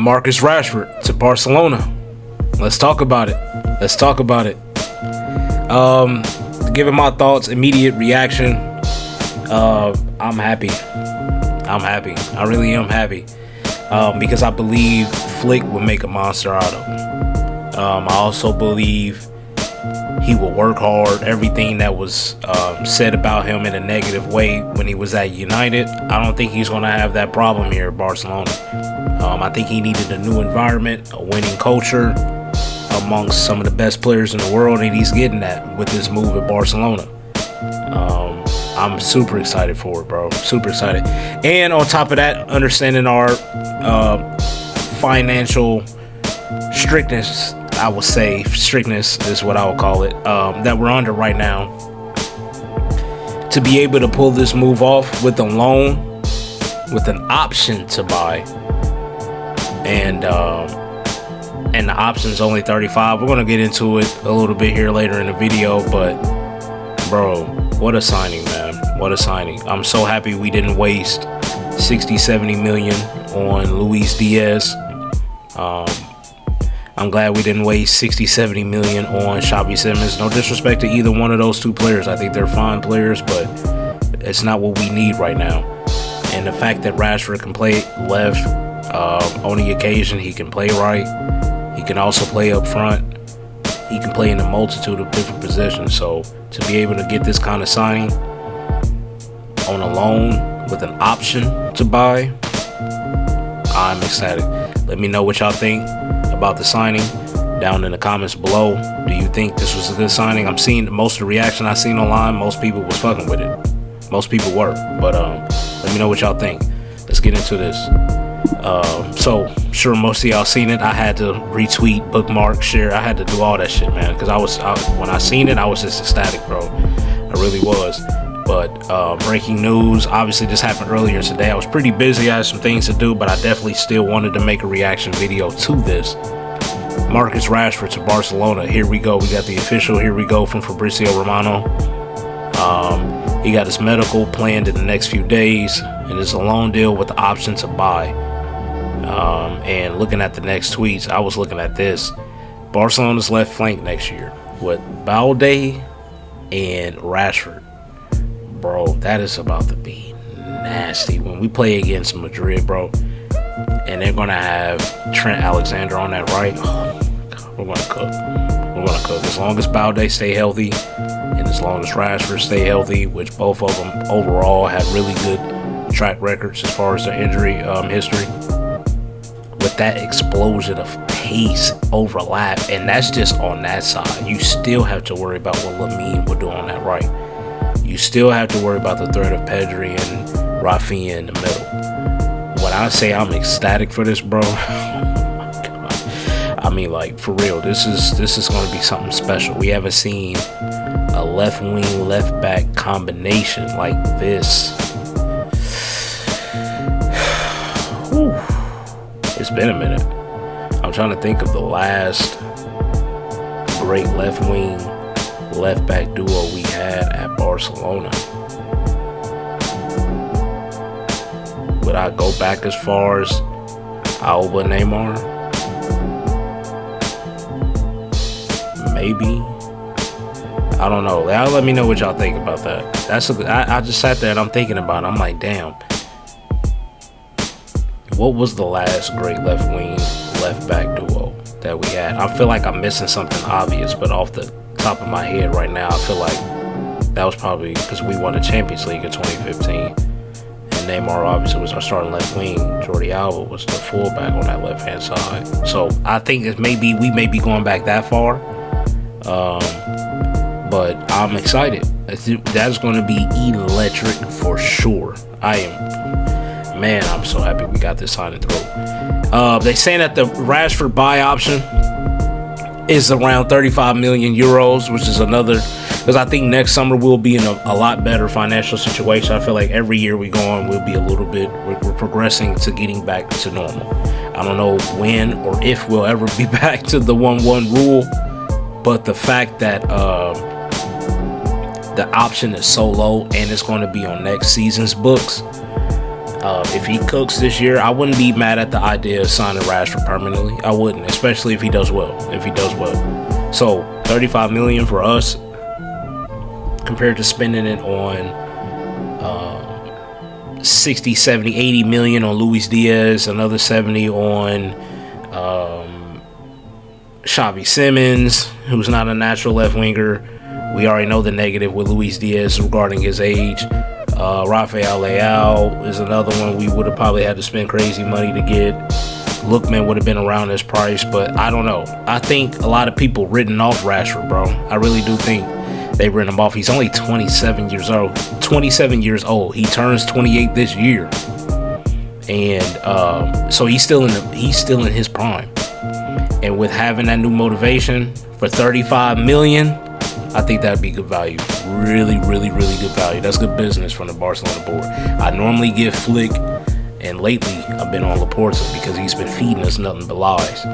Marcus Rashford to Barcelona. Let's talk about it. Let's talk about it. Giving my thoughts, immediate reaction. I'm happy. I'm happy. I really am happy. Because I believe Flick will make a monster out of him. I also believe he will work hard. Everything that was said about him in a negative way when he was at United, I don't think he's going to have that problem here at Barcelona. I think he needed a new environment, a winning culture amongst some of the best players in the world, and he's getting that with this move at Barcelona. I'm super excited for it, bro. Super excited. And on top of that, understanding our financial strictness, I would say, strictness is what I would call it, that we're under right now. To be able to pull this move off with a loan, with an option to buy, and the option's only 35. We're going to get into it a little bit here later in the video, but bro, what a signing, man. What a signing. I'm so happy we didn't waste 60-70 million on Luis Diaz. I'm glad we didn't waste 60-70 million on Xavi Simons. No disrespect to either one of those two players. I think they're fine players, but it's not what we need right now. And the fact that Rashford can play left on the occasion, he can play right. He can also play up front. He can play in a multitude of different positions. So to be able to get this kind of signing on a loan with an option to buy, I'm excited. Let me know what y'all think about the signing down in the comments below. Do you think this was a good signing? I'm seeing most of the reaction I seen online. Most people was fucking with it. Most people were. But let me know what y'all think. Let's get into this. So I'm sure most of y'all seen it. I had to retweet, bookmark, share. I had to do all that shit, man, because when I seen it, I was just ecstatic, bro. I really was. But breaking news, obviously this happened earlier today. I was pretty busy. I had some things to do, but I definitely still wanted to make a reaction video to this. Marcus Rashford to Barcelona. Here we go. We got the official here we go from Fabrizio Romano. He got his medical planned in the next few days, and it's a loan deal with the option to buy. And looking at the next tweets, I was looking at this. Barcelona's left flank next year with Balde and Rashford. Bro, that is about to be nasty when we play against Madrid, bro. And they're going to have Trent Alexander on that right. Oh, God, we're going to cook. We're going to cook. As long as Balde stay healthy and as long as Rashford stay healthy, which both of them overall have really good track records as far as their injury history. With that explosion of pace, overlap, and that's just on that side. You still have to worry about what Lamine will do on that right. You still have to worry about the threat of Pedri and Rafinha in the middle. When I say I'm ecstatic for this, bro, I mean, like, for real, this is going to be something special. We haven't seen a left wing, left back combination like this. Whew. It's been a minute. I'm trying to think of the last great left wing, left back duo we had at Barcelona. Would I go back as far as Alba, Neymar? Maybe. I don't know. Y'all let me know what y'all think about that. I just sat there and I'm thinking about it. I'm like, damn. What was the last great left wing, left back duo that we had? I feel like I'm missing something obvious, but off the top of my head right now, I feel like that was probably because we won the Champions League in 2015. And Neymar obviously was our starting left wing. Jordi Alba was the fullback on that left-hand side. So I think we may be going back that far. But I'm excited. That's going to be electric for sure. Man, I'm so happy we got this signing through. They saying that the Rashford buy option is around 35 million euros, which is another, because I think next summer we'll be in a lot better financial situation. I feel like every year we go on, we'll be a little bit, we're progressing to getting back to normal. I don't know when or if we'll ever be back to the 1-1 rule, but the fact that the option is so low and it's going to be on next season's books, If he cooks this year, I wouldn't be mad at the idea of signing Rashford permanently. I wouldn't, especially if he does well. So 35 million for us compared to spending it on 60, 70, 80 million on Luis Diaz, another 70 on Xavi Simons, who's not a natural left winger. We already know the negative with Luis Diaz regarding his age. Rafael Leao is another one we would have probably had to spend crazy money to get. Lookman would have been around this price, but I don't know. I think a lot of people written off Rashford, bro. I really do think they've written him off. He's only 27 years old. 27 years old. He turns 28 this year, and so he's still in his prime. And with having that new motivation for 35 million, I think that'd be good value. Really, really, really good value. That's good business from the Barcelona board. I normally give Flick, and lately I've been on Laporta because he's been feeding us nothing but lies.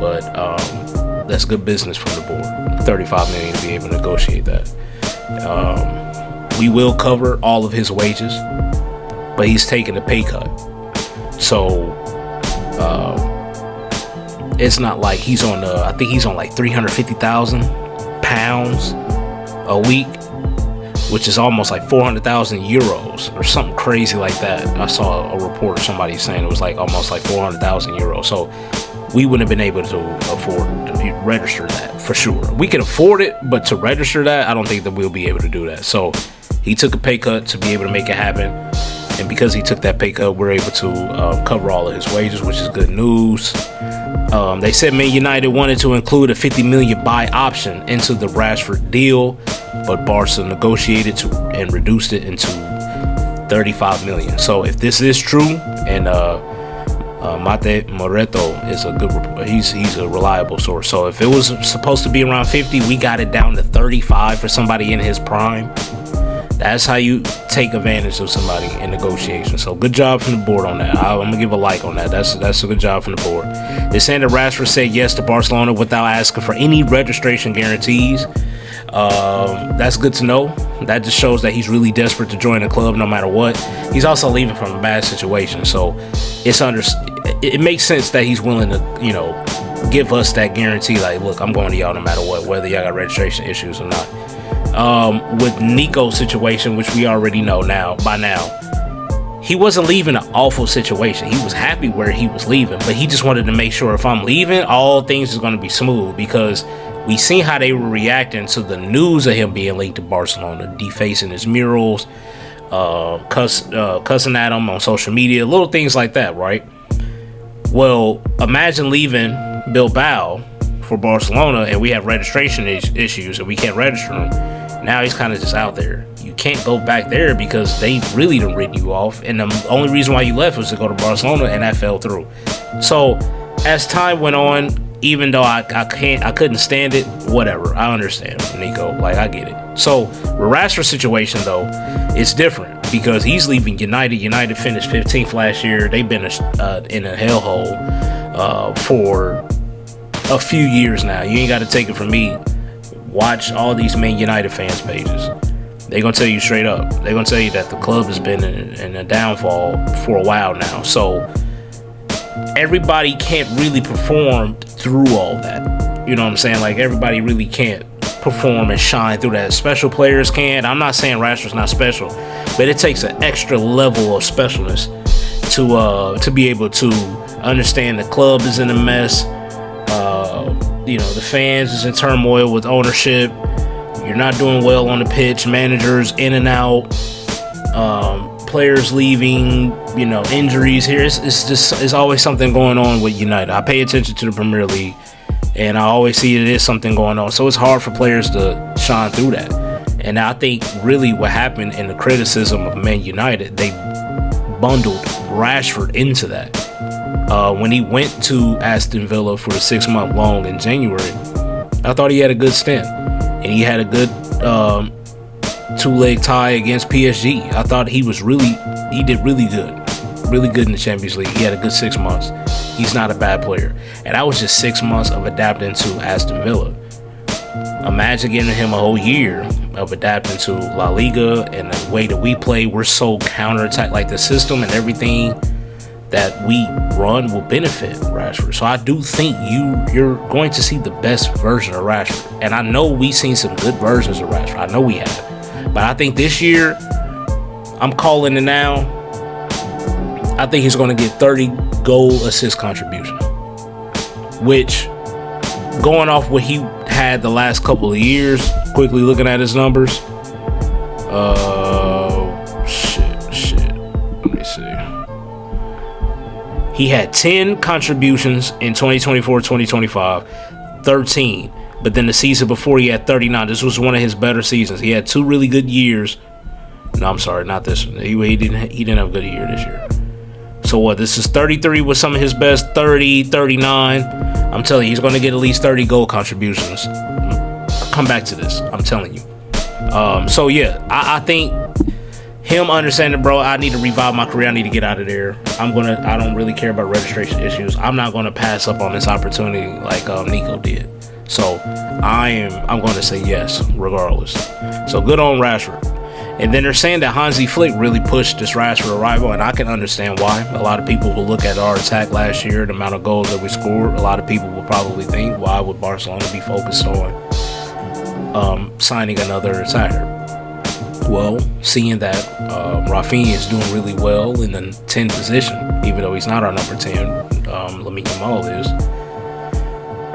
But that's good business from the board. 35 million to be able to negotiate that. We will cover all of his wages, but he's taking a pay cut. So it's not like he's on I think he's on like 350,000 pounds a week, which is almost like 400,000 euros or something crazy like that. I saw a report of somebody saying it was like almost like 400,000 euros. So we wouldn't have been able to afford to register that for sure. We can afford it, but to register that, I don't think that we'll be able to do that. So he took a pay cut to be able to make it happen. And because he took that pay cut, we're able to cover all of his wages, which is good news. They said Man United wanted to include a 50 million buy option into the Rashford deal, but Barca negotiated and reduced it into 35 million. So if this is true, and Mate Moreto is a good, he's a reliable source. So if it was supposed to be around 50, we got it down to 35 for somebody in his prime. That's how you take advantage of somebody in negotiation. So good job from the board on that. I'm gonna give a like on that. That's a good job from the board. They're saying that Rashford said yes to Barcelona without asking for any registration guarantees. That's good to know. That just shows that he's really desperate to join the club no matter what. He's also leaving from a bad situation, so it makes sense that he's willing to, give us that guarantee. Like, look, I'm going to y'all no matter what, whether y'all got registration issues or not. With Nico's situation, which we already know by now, he wasn't leaving an awful situation. He was happy where he was leaving, but he just wanted to make sure if I'm leaving, all things is going to be smooth, because we seen how they were reacting to the news of him being linked to Barcelona, defacing his murals, cussing at him on social media, little things like that, right? Well, imagine leaving Bilbao for Barcelona and we have registration issues and we can't register him. Now he's kind of just out there. You can't go back there because they really done written you off, and the only reason why you left was to go to Barcelona, and that fell through. So as time went on, even though I couldn't stand it, whatever, I understand, Nico, like, I get it. So with Rashford's situation though, it's different because he's leaving United. United finished 15th last year. They've been in a hellhole for a few years now. You ain't got to take it from me. Watch all these Man United fans pages. They're going to tell you straight up. They're going to tell you that the club has been in a downfall for a while now. So everybody can't really perform through all that. You know what I'm saying? Like, everybody really can't perform and shine through that. Special players can. I'm not saying Rashford's not special, but it takes an extra level of specialness to be able to understand the club is in a mess. The fans is in turmoil with ownership. You're not doing well on the pitch. Managers in and out. Players leaving. Injuries here. It's always something going on with United. I pay attention to the Premier League, and I always see it is something going on. So it's hard for players to shine through that. And I think really what happened in the criticism of Man United, they bundled Rashford into that. When he went to Aston Villa for a 6-month loan in January, I thought he had a good stint, and he had a good 2-leg tie against PSG. I thought he did really good in the Champions League. He had a good 6 months. He's not a bad player, and that was just 6 months of adapting to Aston Villa. Imagine giving him a whole year of adapting to La Liga and the way that we play. We're so counterattack, like the system and everything that we run will benefit Rashford. So I do think you're going to see the best version of Rashford. And I know we've seen some good versions of Rashford. I know we have. But I think this year, I'm calling it now. I think he's going to get 30 goal assist contribution, which, going off what he had the last couple of years, quickly looking at his numbers, shit. Let me see. He had 10 contributions in 2024-2025, 13. But then the season before, he had 39. This was one of his better seasons. He had 2 really good years. No, I'm sorry, not this one. He didn't have a good year this year. So what? This is 33 with some of his best, 30, 39. I'm telling you, he's going to get at least 30 goal contributions. Come back to this. I'm telling you. So yeah, I think him understanding, bro, I need to revive my career. I need to get out of there. I don't really care about registration issues. I'm not going to pass up on this opportunity like Nico did. So I'm going to say yes, regardless. So good on Rashford. And then they're saying that Hansi Flick really pushed this Rashford arrival, and I can understand why. A lot of people will look at our attack last year, the amount of goals that we scored. A lot of people will probably think, why would Barcelona be focused on signing another attacker? Well, seeing that Rafinha is doing really well in the 10 position, even though he's not our number 10, Lamine Yamal is,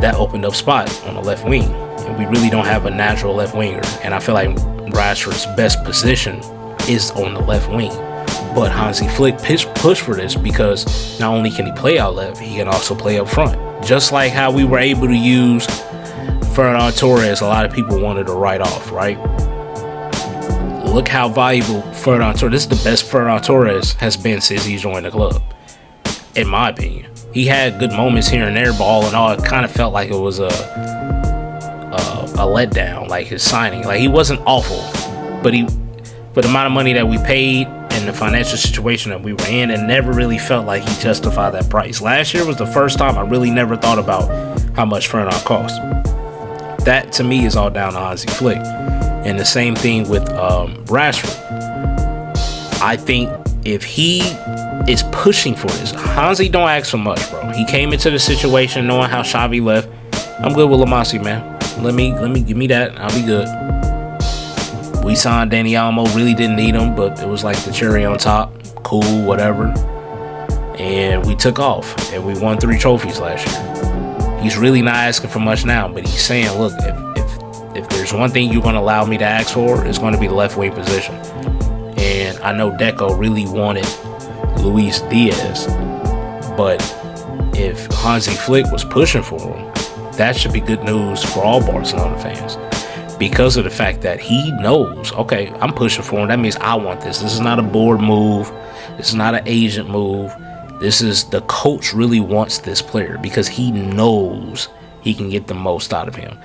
that opened up spot on the left wing. And we really don't have a natural left winger. And I feel like Rashford's best position is on the left wing. But Hansi Flick pushed for this because not only can he play out left, he can also play up front. Just like how we were able to use Ferran Torres, a lot of people wanted to write off, right? Look how valuable Ferran Torres, this is the best Ferran Torres has been since he joined the club, in my opinion. He had good moments here and there, but all in all, it kind of felt like it was a letdown, like his signing. Like, he wasn't awful, but the amount of money that we paid and the financial situation that we were in, it never really felt like he justified that price. Last year was the first time I really never thought about how much Fernan cost. That, to me, is all down to Hansi Flick. And the same thing with Rashford. I think if he is pushing for this, Hansi don't ask for much, bro. He came into the situation knowing how Xavi left. I'm good with La Masia, man. Let me give me that. I'll be good. We signed Dani Olmo. Really didn't need him, but it was like the cherry on top. Cool, whatever. And we took off, and we won 3 trophies last year. He's really not asking for much now, but he's saying, look, if there's one thing you're going to allow me to ask for, it's going to be the left wing position. And I know Deco really wanted Luis Diaz, but if Hansi Flick was pushing for him, that should be good news for all Barcelona fans, because of the fact that he knows, okay, I'm pushing for him. That means I want this. This is not a board move. This is not an agent move. This is the coach really wants this player because he knows he can get the most out of him.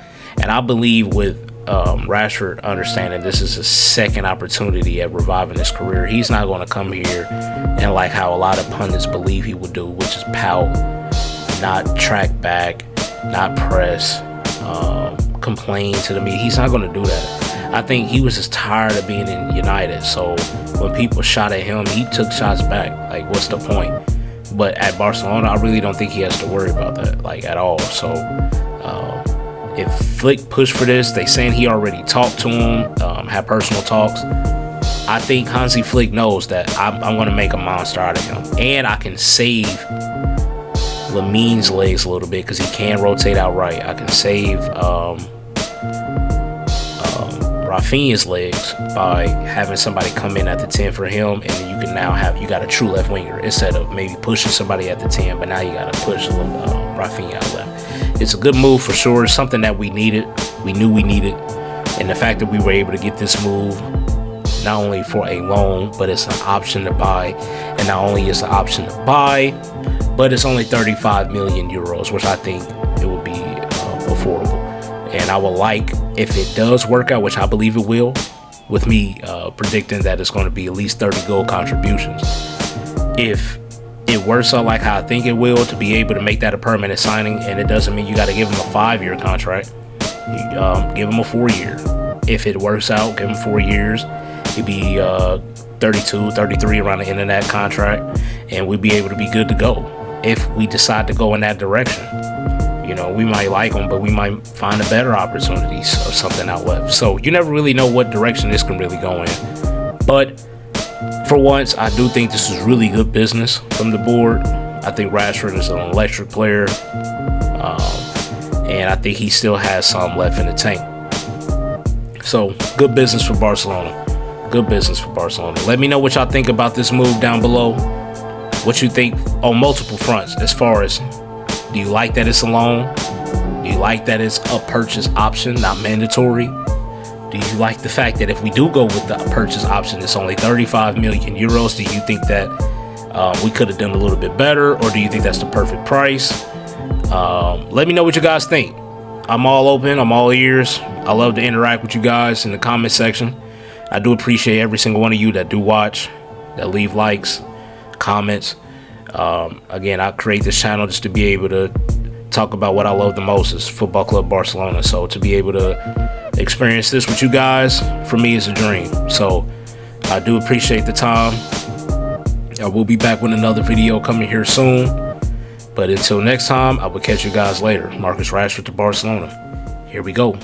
And I believe with Rashford understanding this is a second opportunity at reviving his career, he's not going to come here and like how a lot of pundits believe he would do, which is pout, not track back, not press, complain to the media. He's not going to do that. I think he was just tired of being in United. So when people shot at him, he took shots back. Like, what's the point? But at Barcelona, I really don't think he has to worry about that, like, at all. So if Flick pushed for this, they saying he already talked to him, had personal talks. I think Hansi Flick knows that I'm going to make a monster out of him. And I can save Lamine's legs a little bit because he can rotate out right. I can save Rafinha's legs by having somebody come in at the 10 for him, and then you can now you got a true left winger instead of maybe pushing somebody at the 10, but now you got to push Rafinha out left. It's a good move for sure. It's something that we needed. We knew we needed, and the fact that we were able to get this move not only for a loan, but it's an option to buy, and not only is an option to buy, but it's only 35 million euros, which I think it would be affordable. And I would like, if it does work out, which I believe it will, with me predicting that it's going to be at least 30 goal contributions. If it works out like how I think it will, to be able to make that a permanent signing, and it doesn't mean you got to give him a 5-year contract. You, give him a 4-year. if it works out, give him 4 years. He'd be 32, 33 around the end of that contract, and we'd be able to be good to go if we decide to go in that direction. You know, we might like him, but we might find a better opportunities or something out left. So you never really know what direction this can really go in. But for once, I do think this is really good business from the board. I think Rashford is an electric player, and I think he still has some left in the tank. So good business for Barcelona. Good business for Barcelona. Let me know what y'all think about this move down below. What you think on multiple fronts, as far as, do you like that it's a loan? Do you like that it's a purchase option, not mandatory? Do you like the fact that if we do go with the purchase option, it's only 35 million euros? Do you think that we could have done a little bit better, or do you think that's the perfect price? Let me know what you guys think. I'm all open. I'm all ears. I love to interact with you guys in the comment section. I do appreciate every single one of you that do watch, that leave likes, comments. Again, I create this channel just to be able to talk about what I love the most, is Football Club Barcelona. So to be able to experience this with you guys, for me, is a dream. So I do appreciate the time. I will be back with another video coming here soon. But until next time, I will catch you guys later. Marcus Rashford to Barcelona. Here we go.